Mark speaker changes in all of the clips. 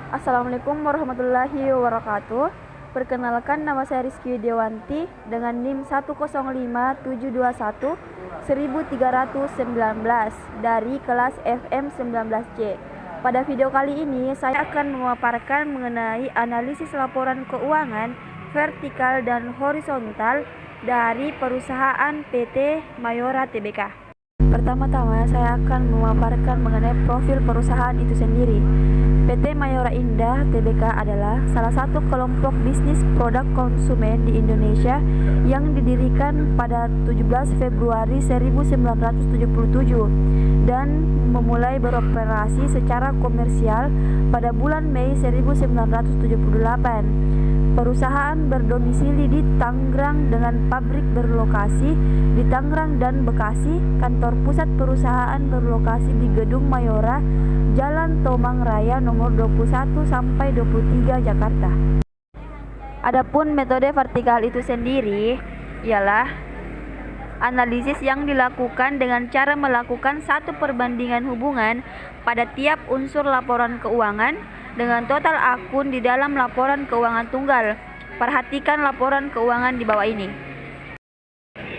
Speaker 1: Assalamualaikum warahmatullahi wabarakatuh. Perkenalkan, nama saya Rizky Dewanti dengan NIM 105.721.1319 dari kelas FM 19C. Pada video kali ini saya akan memaparkan mengenai analisis laporan keuangan vertikal dan horizontal dari perusahaan PT Mayora Tbk. Pertama-tama saya akan memaparkan mengenai profil perusahaan itu sendiri. PT Mayora Indah Tbk adalah salah satu kelompok bisnis produk konsumen di Indonesia yang didirikan pada 17 Februari 1977 dan memulai beroperasi secara komersial pada bulan Mei 1978. Perusahaan berdomisili di Tangerang dengan pabrik berlokasi di Tangerang dan Bekasi. Kantor pusat perusahaan berlokasi di Gedung Mayora, Jalan Tomang Raya nomor 21 sampai 23 Jakarta. Adapun metode vertikal itu sendiri ialah analisis yang dilakukan dengan cara melakukan satu perbandingan hubungan pada tiap unsur laporan keuangan dengan total akun di dalam laporan keuangan tunggal. Perhatikan laporan keuangan di bawah ini.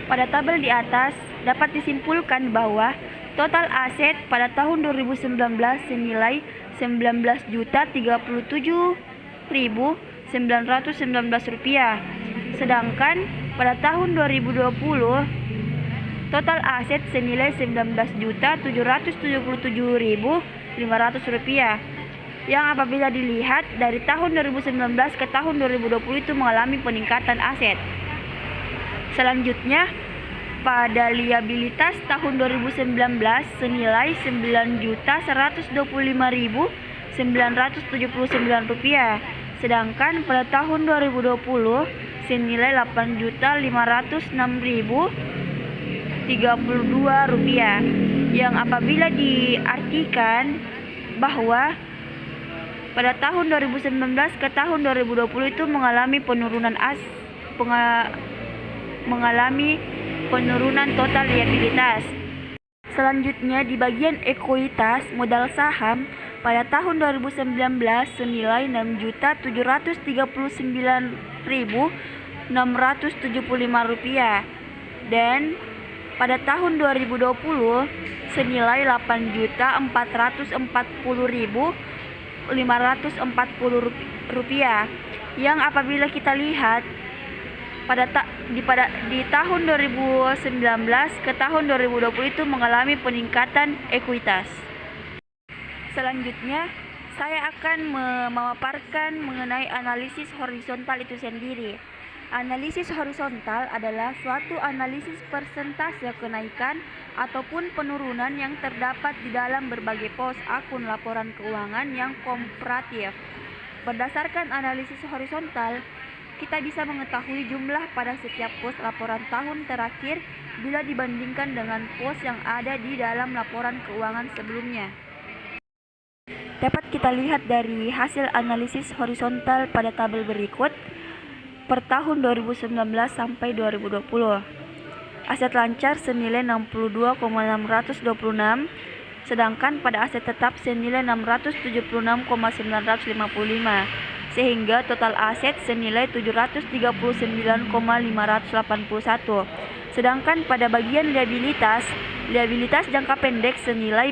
Speaker 1: Pada tabel di atas dapat disimpulkan bahwa total aset pada tahun 2019 senilai Rp19.337.919. Sedangkan pada tahun 2020 total aset senilai Rp19.777.500, yang apabila dilihat dari tahun 2019 ke tahun 2020 itu mengalami peningkatan aset. Selanjutnya, pada liabilitas tahun 2019 senilai Rp9.125.979, sedangkan pada tahun 2020 senilai Rp8.506.032, yang apabila diartikan bahwa pada tahun 2019 ke tahun 2020 itu mengalami penurunan total liabilitas. Selanjutnya, di bagian ekuitas modal saham pada tahun 2019 senilai Rp6.739.675 dan pada tahun 2020 senilai Rp8.440.540, yang apabila kita lihat di tahun 2019 ke tahun 2020 itu mengalami peningkatan ekuitas. Selanjutnya, saya akan memaparkan mengenai analisis horizontal itu sendiri. Analisis horizontal adalah suatu analisis persentase kenaikan ataupun penurunan yang terdapat di dalam berbagai pos akun laporan keuangan yang komparatif. Berdasarkan analisis horizontal, kita bisa mengetahui jumlah pada setiap pos laporan tahun terakhir bila dibandingkan dengan pos yang ada di dalam laporan keuangan sebelumnya. Dapat kita lihat dari hasil analisis horizontal pada tabel berikut per tahun 2019 sampai 2020. Aset lancar senilai Rp62.626, sedangkan pada aset tetap senilai Rp676.955, sehingga total aset senilai Rp739.581. Sedangkan pada bagian liabilitas jangka pendek senilai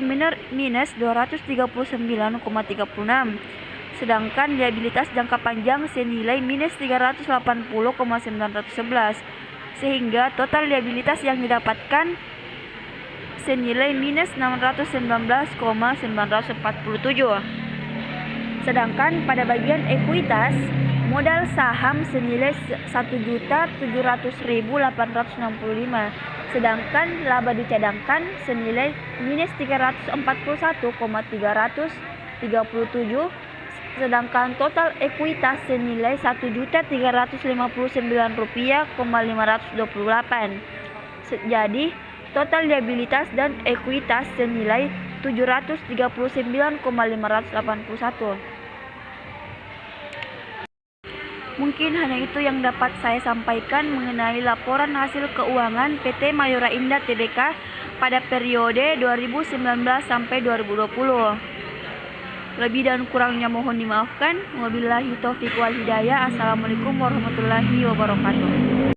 Speaker 1: minus Rp239.36, sedangkan liabilitas jangka panjang senilai minus Rp380.911, sehingga total liabilitas yang didapatkan senilai minus Rp619.947. Sedangkan pada bagian ekuitas modal saham senilai Rp1.700.865, sedangkan laba dicadangkan senilai minus Rp341.337, sedangkan total ekuitas senilai Rp1.359.528. Jadi total liabilitas dan ekuitas senilai Rp739.581. Mungkin hanya itu yang dapat saya sampaikan mengenai laporan hasil keuangan PT Mayora Indah Tbk pada periode 2019 sampai 2020. Lebih dan kurangnya mohon dimaafkan. Wabillahi taufiq wal hidayah. Assalamualaikum warahmatullahi wabarakatuh.